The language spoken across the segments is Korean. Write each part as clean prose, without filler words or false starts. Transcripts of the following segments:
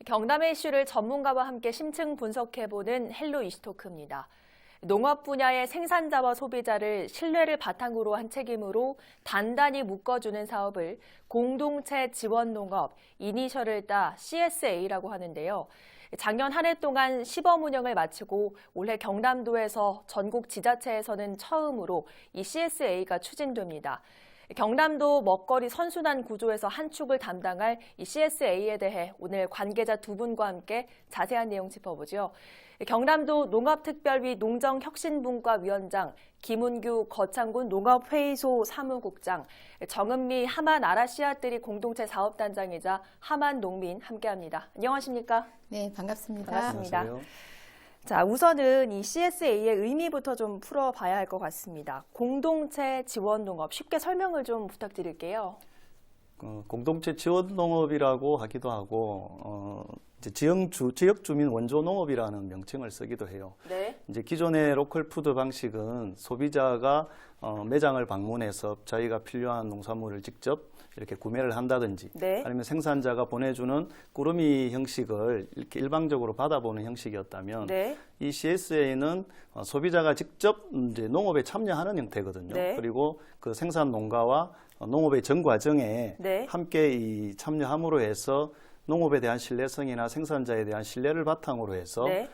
경남의 이슈를 전문가와 함께 심층 분석해보는 헬로 이슈토크입니다. 농업 분야의 생산자와 소비자를 신뢰를 바탕으로 한 책임으로 단단히 묶어주는 사업을 공동체 지원 농업 이니셜을 따 CSA라고 하는데요. 작년 한 해 동안 시범 운영을 마치고 올해 경남도에서 전국 지자체에서는 처음으로 이 CSA가 추진됩니다. 경남도 먹거리 선순환 구조에서 한 축을 담당할 이 CSA에 대해 오늘 관계자 두 분과 함께 자세한 내용 짚어보죠. 경남도 농업특별위 농정혁신분과 위원장, 김은규 거창군 농업회의소 사무국장, 정은미 하만 아라씨앗들이 공동체 사업단장이자 하만 농민 함께합니다. 안녕하십니까? 네, 반갑습니다. 반갑습니다. 안녕하세요. 자, 우선은 이 CSA의 의미부터 좀 풀어봐야 할 것 같습니다. 공동체 지원 농업, 쉽게 설명을 좀 부탁드릴게요. 공동체 지원 농업이라고 하기도 하고 이제 지역 주민 원조 농업이라는 명칭을 쓰기도 해요. 네. 이제 기존의 로컬 푸드 방식은 소비자가 매장을 방문해서 자기가 필요한 농산물을 직접 이렇게 구매를 한다든지 네. 아니면 생산자가 보내주는 꾸러미 형식을 이렇게 일방적으로 받아보는 형식이었다면 네. 이 CSA는 소비자가 직접 이제 농업에 참여하는 형태거든요. 네. 그리고 그 생산 농가와 농업의 전 과정에 네. 함께 이 참여함으로 해서 농업에 대한 신뢰성이나 생산자에 대한 신뢰를 바탕으로 해서 네.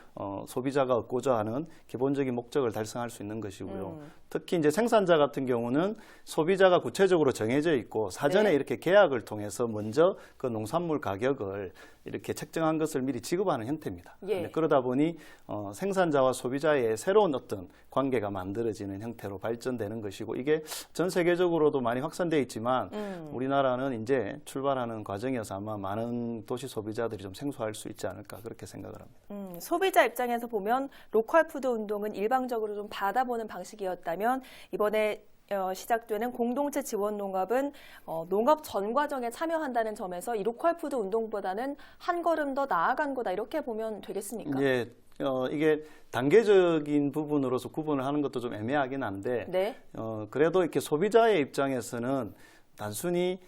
소비자가 얻고자 하는 기본적인 목적을 달성할 수 있는 것이고요. 특히 이제 생산자 같은 경우는 소비자가 구체적으로 정해져 있고 사전에 네. 이렇게 계약을 통해서 먼저 그 농산물 가격을 이렇게 책정한 것을 미리 지급하는 형태입니다. 예. 그러다 보니 생산자와 소비자의 새로운 어떤 관계가 만들어지는 형태로 발전되는 것이고 이게 전 세계적으로도 많이 확산되어 있지만 우리나라는 이제 출발하는 과정이어서 아마 많은 도시 소비자들이 좀 생소할 수 있지 않을까 그렇게 생각을 합니다. 소비자 입장에서 보면 로컬 푸드 운동은 일방적으로 좀 받아보는 방식이었다면 이번에 시작되는 공동체 지원 농업은 농업 전 과정에 참여한다는 점에서 이 로컬 푸드 운동보다는 한 걸음 더 나아간 거다 이렇게 보면 되겠습니까? 예, 이게 단계적인 부분으로서 구분을 하는 것도 좀 애매하긴 한데 네. 그래도 이렇게 소비자의 입장에서는 단순히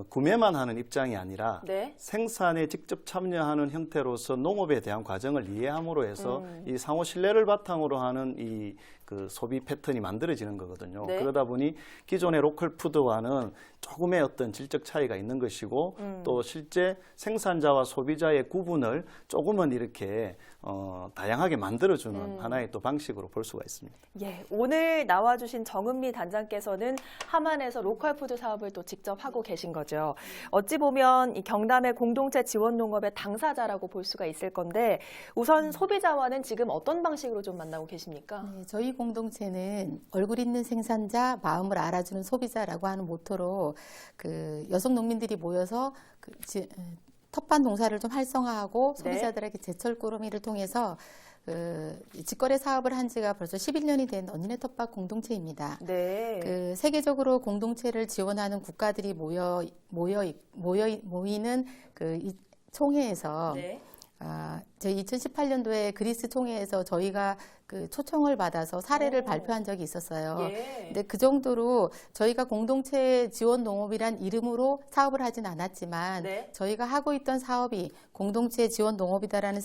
구매만 하는 입장이 아니라 네. 생산에 직접 참여하는 형태로서 농업에 대한 과정을 이해함으로 해서 이 상호 신뢰를 바탕으로 하는 이 그 소비 패턴이 만들어지는 거거든요. 네. 그러다 보니 기존의 로컬 푸드와는 조금의 어떤 질적 차이가 있는 것이고 또 실제 생산자와 소비자의 구분을 조금은 이렇게 다양하게 만들어주는 하나의 또 방식으로 볼 수가 있습니다. 예, 오늘 나와주신 정은미 단장께서는 하만에서 로컬 푸드 사업을 또 직접 하고 계신 거죠. 어찌 보면 이 경남의 공동체 지원 농업의 당사자라고 볼 수가 있을 건데 우선 소비자와는 지금 어떤 방식으로 좀 만나고 계십니까? 네, 저희 공동체는 얼굴 있는 생산자, 마음을 알아주는 소비자라고 하는 모토로 그 여성 농민들이 모여서 텃밭 농사를 좀 활성화하고 소비자들에게 제철 꾸러미를 통해서 직거래 사업을 한 지가 벌써 11년이 된 언니네 텃밭 공동체입니다. 네. 그 세계적으로 공동체를 지원하는 국가들이 모이는 이 총회에서 네. 저희 2018년도에 그리스 총회에서 저희가 그 초청을 받아서 사례를 오. 발표한 적이 있었어요. 예. 근데 그 정도로 저희가 공동체 지원 농업이란 이름으로 사업을 하진 않았지만 네. 저희가 하고 있던 사업이 공동체 지원 농업이다라는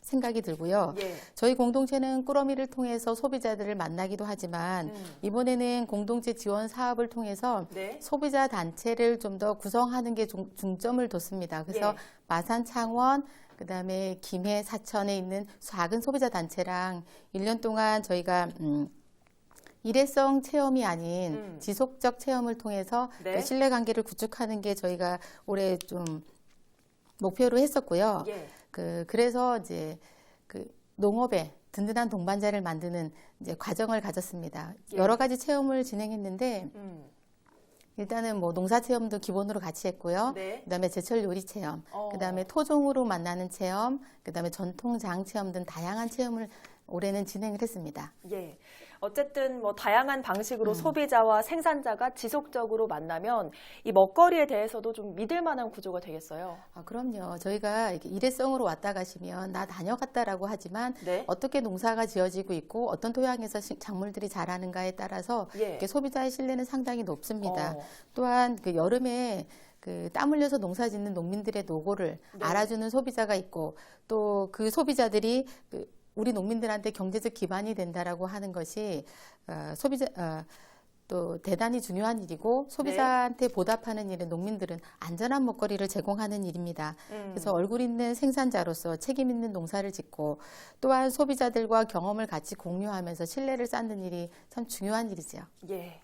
생각이 들고요. 예. 저희 공동체는 꾸러미를 통해서 소비자들을 만나기도 하지만 이번에는 공동체 지원 사업을 통해서 네. 소비자 단체를 좀 더 구성하는 게 중점을 뒀습니다. 그래서 예. 마산, 창원, 그다음에 김해, 사천에 있는 작은 소비자 단체랑 1년 동안 저희가 일회성 체험이 아닌 지속적 체험을 통해서 네. 그 신뢰관계를 구축하는 게 저희가 올해 좀 목표로 했었고요. 예. 그래서 이제 그 농업에 든든한 동반자를 만드는 이제 과정을 가졌습니다. 예. 여러 가지 체험을 진행했는데 일단은 뭐 농사 체험도 기본으로 같이 했고요. 네. 그다음에 제철 요리 체험, 그다음에 토종으로 만나는 체험, 그다음에 전통장 체험 등 다양한 체험을 올해는 진행을 했습니다. 예. 어쨌든 뭐 다양한 방식으로 소비자와 생산자가 지속적으로 만나면 이 먹거리에 대해서도 좀 믿을 만한 구조가 되겠어요. 그럼요. 저희가 이렇게 일회성으로 왔다 가시면 나 다녀갔다라고 하지만 네. 어떻게 농사가 지어지고 있고 어떤 토양에서 작물들이 자라는가에 따라서 예. 이렇게 소비자의 신뢰는 상당히 높습니다. 어. 또한 그 여름에 그 땀 흘려서 농사짓는 농민들의 노고를 네. 알아주는 소비자가 있고 또 그 소비자들이 우리 농민들한테 경제적 기반이 된다라고 하는 것이 또 대단히 중요한 일이고 소비자한테 보답하는 일은 농민들은 안전한 먹거리를 제공하는 일입니다. 그래서 얼굴 있는 생산자로서 책임 있는 농사를 짓고 또한 소비자들과 경험을 같이 공유하면서 신뢰를 쌓는 일이 참 중요한 일이죠. 예.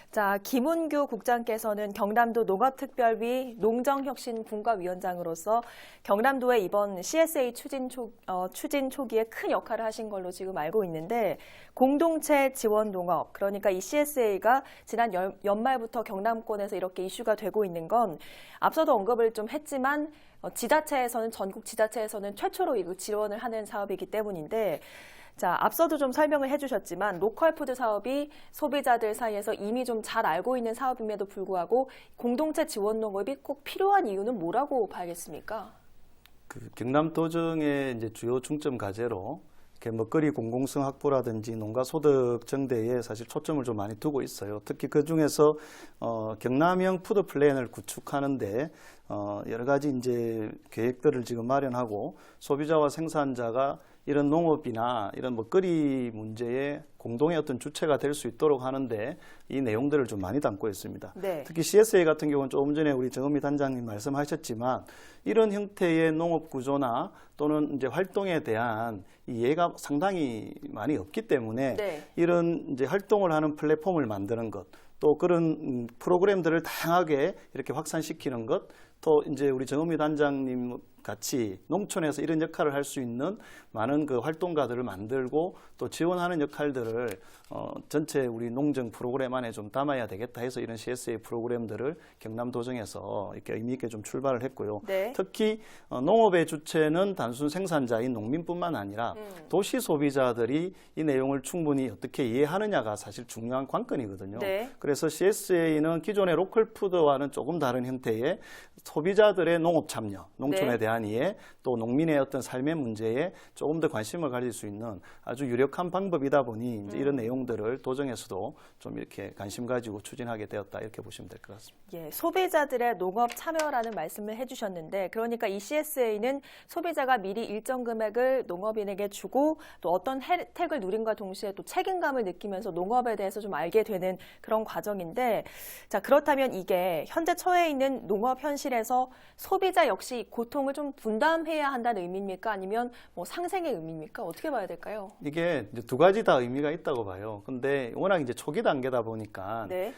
자, 김은규 국장께서는 경남도 농업특별위 농정혁신분과위원장으로서 경남도의 이번 CSA 추진 초기에 큰 역할을 하신 걸로 지금 알고 있는데 공동체 지원 농업, 그러니까 이 CSA가 지난 연말부터 경남권에서 이렇게 이슈가 되고 있는 건 앞서도 언급을 좀 했지만 지자체에서는 전국 지자체에서는 최초로 이거 지원을 하는 사업이기 때문인데 자, 앞서도 좀 설명을 해주셨지만 로컬푸드 사업이 소비자들 사이에서 이미 좀 잘 알고 있는 사업임에도 불구하고 공동체 지원 농업이 꼭 필요한 이유는 뭐라고 봐야겠습니까? 그 경남도정의 이제 주요 중점 과제로 이렇게 먹거리 공공성 확보라든지 농가 소득 증대에 사실 초점을 좀 많이 두고 있어요. 특히 그 중에서 경남형 푸드 플랜을 구축하는데 여러 가지 이제 계획들을 지금 마련하고 소비자와 생산자가 이런 농업이나 이런 먹거리 문제에 공동의 어떤 주체가 될 수 있도록 하는데 이 내용들을 좀 많이 담고 있습니다. 네. 특히 CSA 같은 경우는 조금 전에 우리 정은미 단장님 말씀하셨지만 이런 형태의 농업 구조나 또는 이제 활동에 대한 이해가 상당히 많이 없기 때문에 네. 이런 이제 활동을 하는 플랫폼을 만드는 것, 또 그런 프로그램들을 다양하게 이렇게 확산시키는 것, 또 이제 우리 정은미 단장님 같이 농촌에서 이런 역할을 할 수 있는 많은 그 활동가들을 만들고 또 지원하는 역할들을 전체 우리 농정 프로그램 안에 좀 담아야 되겠다 해서 이런 CSA 프로그램들을 경남도정에서 이렇게 의미 있게 좀 출발을 했고요. 네. 특히 농업의 주체는 단순 생산자인 농민뿐만 아니라 도시 소비자들이 이 내용을 충분히 어떻게 이해하느냐가 사실 중요한 관건이거든요. 네. 그래서 CSA는 기존의 로컬 푸드와는 조금 다른 형태의 소비자들의 농업 참여, 농촌에 네. 대한 이해, 또 농민의 어떤 삶의 문제에 조금 더 관심을 가질 수 있는 아주 유력한 방법이다 보니 이제 이런 내용들을 도정에서도 좀 이렇게 관심 가지고 추진하게 되었다 이렇게 보시면 될 것 같습니다. 예, 소비자들의 농업 참여라는 말씀을 해주셨는데 그러니까 이 CSA는 소비자가 미리 일정 금액을 농업인에게 주고 또 어떤 혜택을 누린과 동시에 또 책임감을 느끼면서 농업에 대해서 좀 알게 되는 그런 과정인데 자, 그렇다면 이게 현재 처해 있는 농업 현실에서 소비자 역시 고통을 좀 분담해야 한다는 의미입니까? 아니면 뭐 상생의 의미입니까? 어떻게 봐야 될까요? 이게 이제 두 가지 다 의미가 있다고 봐요. 근데 워낙 이제 초기 단계다 보니까 네.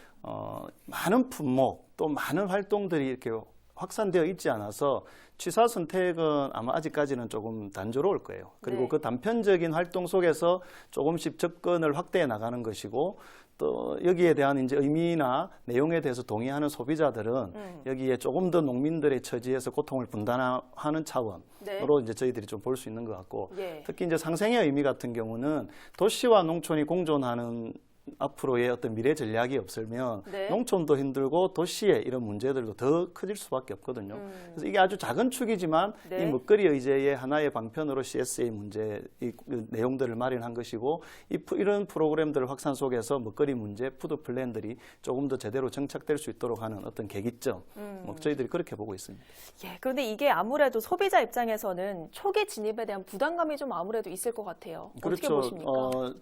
많은 품목 또 많은 활동들이 이렇게 확산되어 있지 않아서 취사 선택은 아마 아직까지는 조금 단조로울 거예요. 그리고 네. 그 단편적인 활동 속에서 조금씩 접근을 확대해 나가는 것이고 또 여기에 대한 이제 의미나 내용에 대해서 동의하는 소비자들은 여기에 조금 더 농민들의 처지에서 고통을 분담하는 차원으로 네. 이제 저희들이 좀 볼 수 있는 것 같고 예. 특히 이제 상생의 의미 같은 경우는 도시와 농촌이 공존하는 앞으로의 어떤 미래 전략이 없으면 네. 농촌도 힘들고 도시의 이런 문제들도 더 커질 수밖에 없거든요. 그래서 이게 아주 작은 축이지만 네. 이 먹거리 의제의 하나의 방편으로 CSA 문제 이 내용들을 마련한 것이고 이런 프로그램들 확산 속에서 먹거리 문제, 푸드 플랜들이 조금 더 제대로 정착될 수 있도록 하는 어떤 계기점, 뭐 저희들이 그렇게 보고 있습니다. 예, 그런데 이게 아무래도 소비자 입장에서는 초기 진입에 대한 부담감이 좀 아무래도 있을 것 같아요. 어떻게 그렇죠. 보십니까?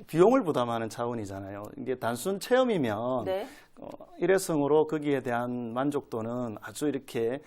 비용을 부담하는 차원이잖아요. 이게 단순 체험이면 네. 일회성으로 거기에 대한 만족도는 아주 이렇게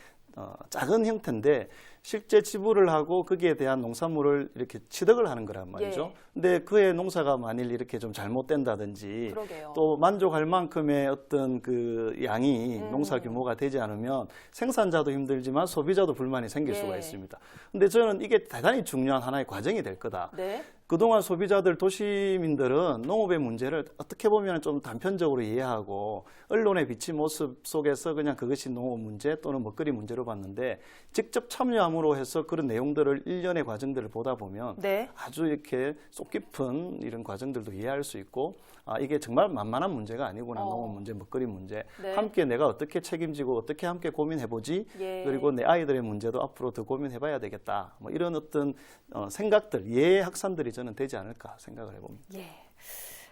작은 형태인데 실제 지불을 하고 거기에 대한 농산물을 이렇게 취득을 하는 거란 말이죠. 예. 근데 그의 농사가 만일 이렇게 좀 잘못된다든지 그러게요. 또 만족할 만큼의 어떤 그 양이 농사 규모가 되지 않으면 생산자도 힘들지만 소비자도 불만이 생길 예. 수가 있습니다. 근데 저는 이게 대단히 중요한 하나의 과정이 될 거다. 네. 그동안 소비자들, 도시민들은 농업의 문제를 어떻게 보면 좀 단편적으로 이해하고 언론에 비친 모습 속에서 그냥 그것이 농업 문제 또는 먹거리 문제로 봤는데 직접 참여함으로 해서 그런 내용들을 일련의 과정들을 보다 보면 네. 아주 이렇게 속 깊은 이런 과정들도 이해할 수 있고 아, 이게 정말 만만한 문제가 아니구나. 농업 문제, 먹거리 문제. 네. 함께 내가 어떻게 책임지고 어떻게 함께 고민해보지. 예. 그리고 내 아이들의 문제도 앞으로 더 고민해봐야 되겠다. 뭐 이런 어떤 생각들, 이해의 확산들이 저는 되지 않을까 생각을 해봅니다. 예.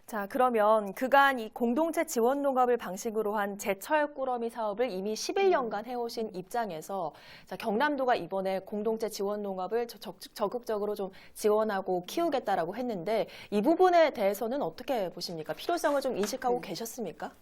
자, 그러면 그간 이 공동체 지원 농업을 방식으로 한 제철 꾸러미 사업을 이미 11년간 해오신 입장에서 자, 경남도가 이번에 공동체 지원 농업을 적극적으로 좀 지원하고 키우겠다라고 했는데 이 부분에 대해서는 어떻게 보십니까? 필요성을 좀 인식하고 계셨습니까?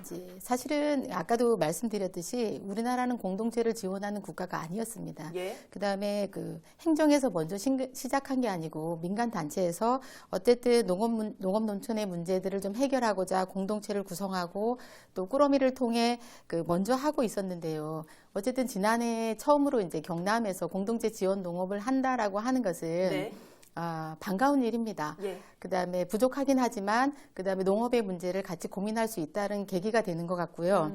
이제 사실은 아까도 말씀드렸듯이 우리나라는 공동체를 지원하는 국가가 아니었습니다. 예. 그다음에 그 행정에서 먼저 시작한 게 아니고 민간 단체에서 어쨌든 농업 농촌의 문제들을 좀 해결하고자 공동체를 구성하고 또 꾸러미를 통해 그 먼저 하고 있었는데요. 어쨌든 지난해 처음으로 이제 경남에서 공동체 지원 농업을 한다라고 하는 것은 네. 반가운 일입니다. 예. 그다음에 부족하긴 하지만 그다음에 농업의 문제를 같이 고민할 수 있다는 계기가 되는 것 같고요.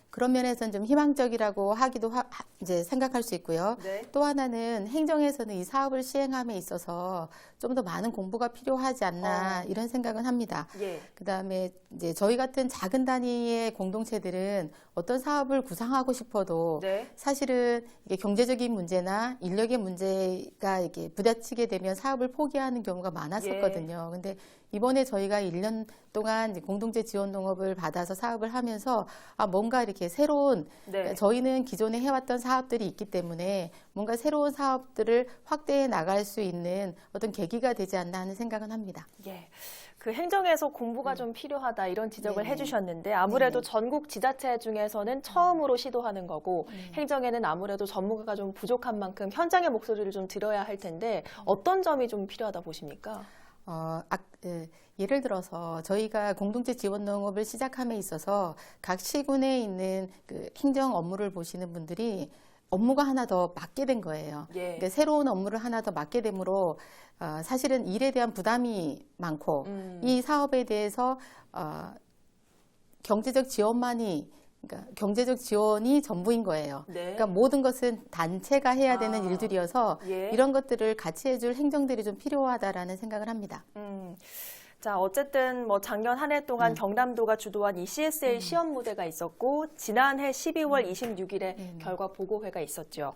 그런 면에서는 좀 희망적이라고 하기도 이제 생각할 수 있고요. 네. 또 하나는 행정에서는 이 사업을 시행함에 있어서 좀 더 많은 공부가 필요하지 않나 이런 생각은 합니다. 예. 그다음에 이제 저희 같은 작은 단위의 공동체들은 어떤 사업을 구상하고 싶어도 네. 사실은 이게 경제적인 문제나 인력의 문제가 이렇게 부딪히게 되면 사업을 포기하는 경우가 많았었거든요. 근데 이번에 저희가 1년 동안 이제 공동체 지원 농업을 받아서 사업을 하면서 뭔가 이렇게 새로운 네. 저희는 기존에 해왔던 사업들이 있기 때문에 뭔가 새로운 사업들을 확대해 나갈 수 있는 어떤 계기가 되지 않나 하는 생각은 합니다. 예. 그 행정에서 공부가 좀 필요하다 이런 지적을 네네. 해주셨는데 아무래도 네네. 전국 지자체 중에서는 처음으로 시도하는 거고 행정에는 아무래도 전문가가 좀 부족한 만큼 현장의 목소리를 좀 들어야 할 텐데 어떤 점이 좀 필요하다 보십니까? 예를 들어서 저희가 공동체 지원 농업을 시작함에 있어서 각 시군에 있는 그 행정 업무를 보시는 분들이 업무가 하나 더 맡게 된 거예요. 예. 그러니까 새로운 업무를 하나 더 맡게 되므로 사실은 일에 대한 부담이 많고 이 사업에 대해서 경제적 지원만이 그러니까 경제적 지원이 전부인 거예요. 네. 그러니까 모든 것은 단체가 해야 되는 일들이어서 예. 이런 것들을 같이 해줄 행정들이 좀 필요하다라는 생각을 합니다. 자, 어쨌든 뭐 작년 한 해 동안 경남도가 주도한 이 CSA 시험 무대가 있었고 지난해 12월 26일에 결과 보고회가 있었죠.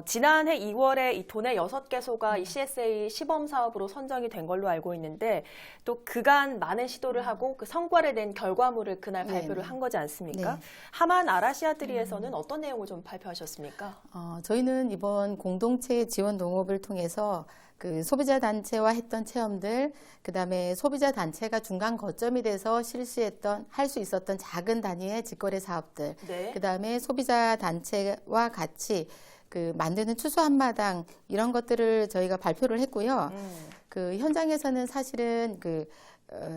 지난해 2월에 이 도내 6개소가 이 CSA 시범 사업으로 선정이 된 걸로 알고 있는데 또 그간 많은 시도를 하고 그 성과를 낸 결과물을 그날 발표를 한 거지 않습니까? 네. 하만 아라시아드리에서는 어떤 내용을 좀 발표하셨습니까? 저희는 이번 공동체 지원 농업을 통해서 그 소비자 단체와 했던 체험들, 그다음에 소비자 단체가 중간 거점이 돼서 할 수 있었던 작은 단위의 직거래 사업들, 네. 그다음에 소비자 단체와 같이 그 만드는 추수 한마당 이런 것들을 저희가 발표를 했고요. 그 현장에서는 사실은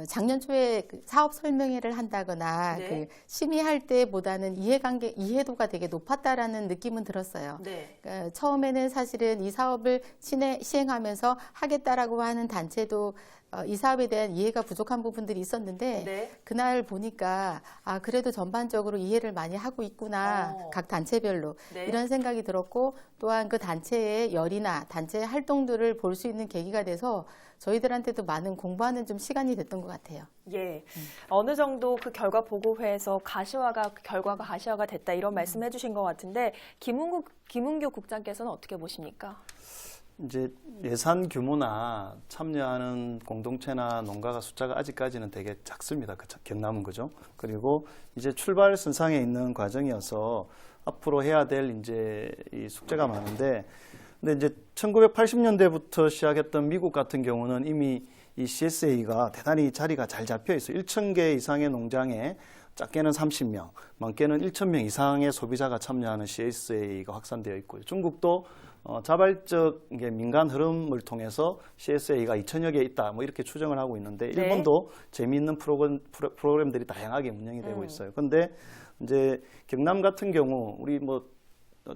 작년 초에 그 사업 설명회를 한다거나 네. 그 심의할 때보다는 이해도가 되게 높았다라는 느낌은 들었어요. 네. 처음에는 사실은 이 사업을 시행하면서 하겠다라고 하는 단체도 이 사업에 대한 이해가 부족한 부분들이 있었는데 네. 그날 보니까 그래도 전반적으로 이해를 많이 하고 있구나 각 단체별로 네. 이런 생각이 들었고 또한 그 단체의 열이나 단체의 활동들을 볼 수 있는 계기가 돼서 저희들한테도 많은 공부하는 좀 시간이 됐던 것 같아요. 예. 어느 정도 그 결과 보고회에서 결과가 가시화가 됐다 이런 말씀해 주신 것 같은데 김은규 국장께서는 어떻게 보십니까? 이제 예산 규모나 참여하는 공동체나 농가가 숫자가 아직까지는 되게 작습니다. 경남은 그죠? 그리고 이제 출발 선상에 있는 과정이어서 앞으로 해야 될 이제 이 숙제가 많은데, 근데 이제 1980년대부터 시작했던 미국 같은 경우는 이미 이 CSA가 대단히 자리가 잘 잡혀 있어요. 1,000개 이상의 농장에 작게는 30명, 많게는 1,000명 이상의 소비자가 참여하는 CSA가 확산되어 있고요. 중국도 자발적 민간 흐름을 통해서 CSA가 2,000여 개 있다, 뭐 이렇게 추정을 하고 있는데, 네. 일본도 재미있는 프로그램들이 다양하게 운영이 되고 있어요. 근데 이제 경남 같은 경우 우리 뭐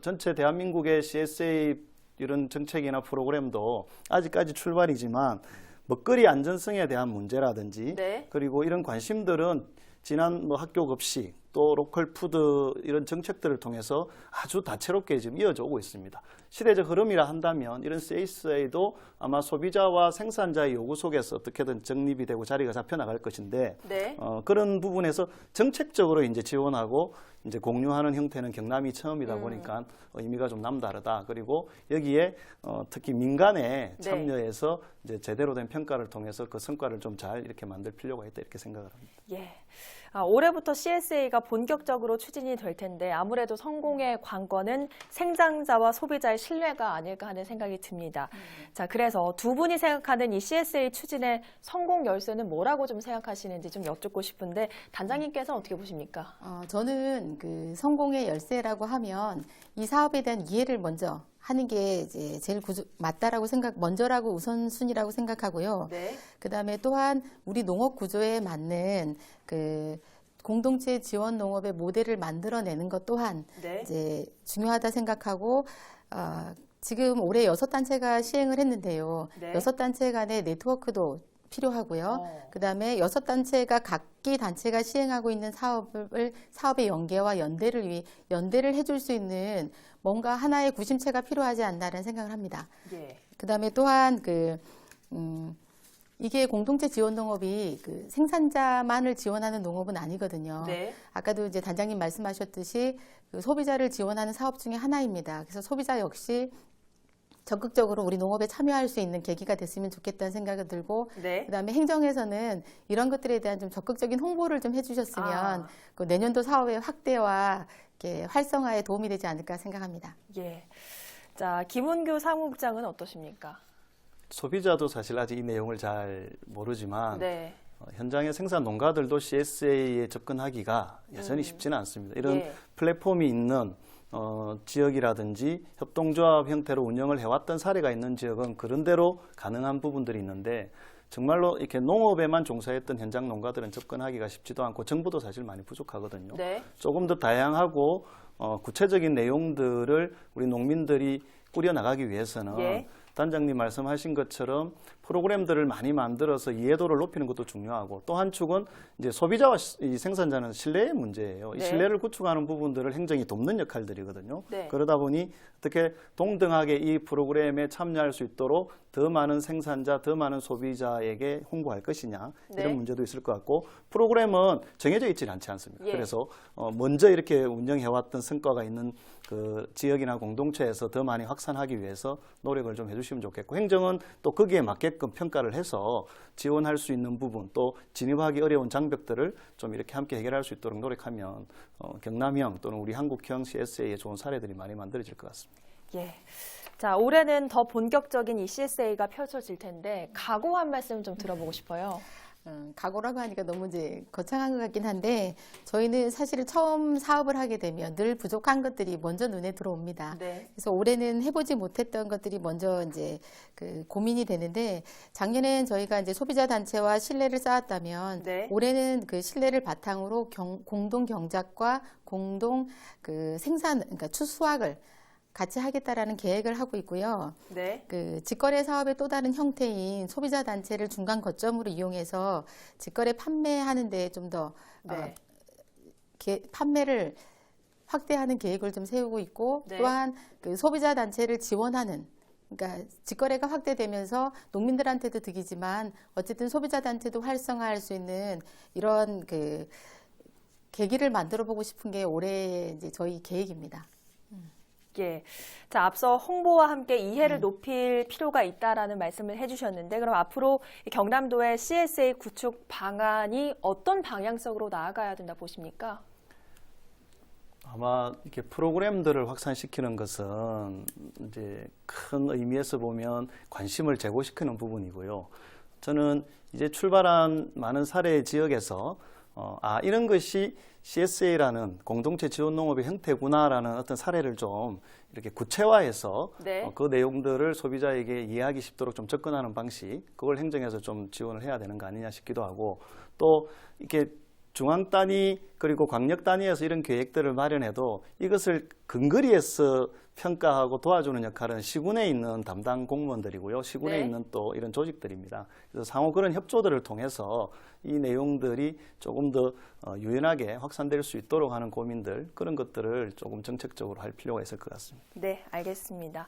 전체 대한민국의 CSA 이런 정책이나 프로그램도 아직까지 출발이지만 먹거리 안전성에 대한 문제라든지 네. 그리고 이런 관심들은 지난 뭐 학교 급식 또 로컬 푸드 이런 정책들을 통해서 아주 다채롭게 지금 이어져 오고 있습니다. 시대적 흐름이라 한다면 이런 CSA도 아마 소비자와 생산자의 요구 속에서 어떻게든 정립이 되고 자리가 잡혀 나갈 것인데 네. 그런 부분에서 정책적으로 이제 지원하고 이제 공유하는 형태는 경남이 처음이다 보니까 의미가 좀 남다르다. 그리고 여기에 특히 민간에 네. 참여해서 이제 제대로 된 평가를 통해서 그 성과를 좀 잘 이렇게 만들 필요가 있다 이렇게 생각을 합니다. 예. 올해부터 CSA가 본격적으로 추진이 될 텐데 아무래도 성공의 관건은 생산자와 소비자의 신뢰가 아닐까 하는 생각이 듭니다. 자, 그래서 두 분이 생각하는 이 CSA 추진의 성공 열쇠는 뭐라고 좀 생각하시는지 좀 여쭙고 싶은데 단장님께서는 어떻게 보십니까? 저는 그 성공의 열쇠라고 하면 이 사업에 대한 이해를 먼저 하는 게 이제 제일 맞다라고 먼저라고 우선순위라고 생각하고요. 네. 그다음에 또한 우리 농업 구조에 맞는 그 공동체 지원 농업의 모델을 만들어내는 것 또한 네. 이제 중요하다 생각하고 지금 올해 6단체가 시행을 했는데요. 네. 6단체 간의 네트워크도 필요하고요. 그다음에 6단체가 각기 단체가 시행하고 있는 사업의 연계와 연대를 해줄 수 있는 뭔가 하나의 구심체가 필요하지 않나라는 생각을 합니다. 예. 그다음에 또한 이게 공동체 지원 농업이 그 생산자만을 지원하는 농업은 아니거든요. 네. 아까도 이제 단장님 말씀하셨듯이 그 소비자를 지원하는 사업 중에 하나입니다. 그래서 소비자 역시 적극적으로 우리 농업에 참여할 수 있는 계기가 됐으면 좋겠다는 생각이 들고, 네. 그다음에 행정에서는 이런 것들에 대한 좀 적극적인 홍보를 좀 해주셨으면 그 내년도 사업의 확대와 이렇게 활성화에 도움이 되지 않을까 생각합니다. 예. 자, 김은규 사무국장은 어떠십니까? 소비자도 사실 아직 이 내용을 잘 모르지만 네. 현장의 생산 농가들도 CSA에 접근하기가 여전히 쉽지는 않습니다. 이런 예. 플랫폼이 있는 지역이라든지 협동조합 형태로 운영을 해왔던 사례가 있는 지역은 그런대로 가능한 부분들이 있는데 정말로 이렇게 농업에만 종사했던 현장 농가들은 접근하기가 쉽지도 않고 정보도 사실 많이 부족하거든요. 네. 조금 더 다양하고 구체적인 내용들을 우리 농민들이 꾸려나가기 위해서는 예. 단장님 말씀하신 것처럼 프로그램들을 많이 만들어서 이해도를 높이는 것도 중요하고 또 한 축은 이제 소비자와 이 생산자는 신뢰의 문제예요. 이 네. 신뢰를 구축하는 부분들을 행정이 돕는 역할들이거든요. 네. 그러다 보니 어떻게 동등하게 이 프로그램에 참여할 수 있도록 더 많은 생산자, 더 많은 소비자에게 홍보할 것이냐 네. 이런 문제도 있을 것 같고 프로그램은 정해져 있지 않지 않습니까? 예. 그래서 먼저 이렇게 운영해왔던 성과가 있는 그 지역이나 공동체에서 더 많이 확산하기 위해서 노력을 좀 해주시면 좋겠고 행정은 또 거기에 맞게끔 평가를 해서 지원할 수 있는 부분 또 진입하기 어려운 장벽들을 좀 이렇게 함께 해결할 수 있도록 노력하면 경남형 또는 우리 한국형 CSA의 좋은 사례들이 많이 만들어질 것 같습니다. 예. 자, 올해는 더 본격적인 이 CSA가 펼쳐질 텐데 각오 한 말씀 좀 들어보고 싶어요. 각오라고 하니까 너무 이제 거창한 것 같긴 한데 저희는 사실 처음 사업을 하게 되면 늘 부족한 것들이 먼저 눈에 들어옵니다. 네. 그래서 올해는 해보지 못했던 것들이 먼저 이제 그 고민이 되는데 작년엔 저희가 이제 소비자 단체와 신뢰를 쌓았다면 네. 올해는 그 신뢰를 바탕으로 공동 경작과 공동 그 생산 그러니까 추수확을 같이 하겠다라는 계획을 하고 있고요. 네. 그 직거래 사업의 또 다른 형태인 소비자 단체를 중간 거점으로 이용해서 직거래 판매하는 데 좀 더 네. 판매를 확대하는 계획을 좀 세우고 있고 네. 또한 그 소비자 단체를 지원하는 그러니까 직거래가 확대되면서 농민들한테도 득이지만 어쨌든 소비자 단체도 활성화할 수 있는 이런 그 계기를 만들어 보고 싶은 게 올해 이제 저희 계획입니다. 예. 자, 앞서 홍보와 함께 이해를 높일 필요가 있다라는 말씀을 해주셨는데, 그럼 앞으로 이 경남도의 CSA 구축 방안이 어떤 방향성으로 나아가야 된다 보십니까? 아마 이렇게 프로그램들을 확산시키는 것은 이제 큰 의미에서 보면 관심을 제고시키는 부분이고요. 저는 이제 출발한 많은 사례 지역에서 이런 것이 CSA라는 공동체 지원 농업의 형태구나라는 어떤 사례를 좀 이렇게 구체화해서 네. 그 내용들을 소비자에게 이해하기 쉽도록 좀 접근하는 방식, 그걸 행정에서 좀 지원을 해야 되는 거 아니냐 싶기도 하고 또 이렇게 중앙 단위 그리고 광역 단위에서 이런 계획들을 마련해도 이것을 근거리에서 평가하고 도와주는 역할은 시군에 있는 담당 공무원들이고요. 시군에 네. 있는 또 이런 조직들입니다. 그래서 상호 그런 협조들을 통해서 이 내용들이 조금 더 유연하게 확산될 수 있도록 하는 고민들, 그런 것들을 조금 정책적으로 할 필요가 있을 것 같습니다. 네, 알겠습니다.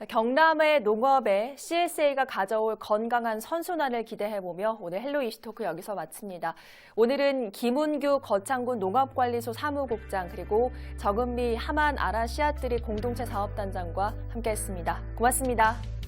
경남의 농업에 CSA가 가져올 건강한 선순환을 기대해보며 오늘 헬로 이슈토크 여기서 마칩니다. 오늘은 김운규 거창군 농업관리소 사무국장 그리고 정은미 하만 아라 씨앗들이 공동체 사업단장과 함께했습니다. 고맙습니다.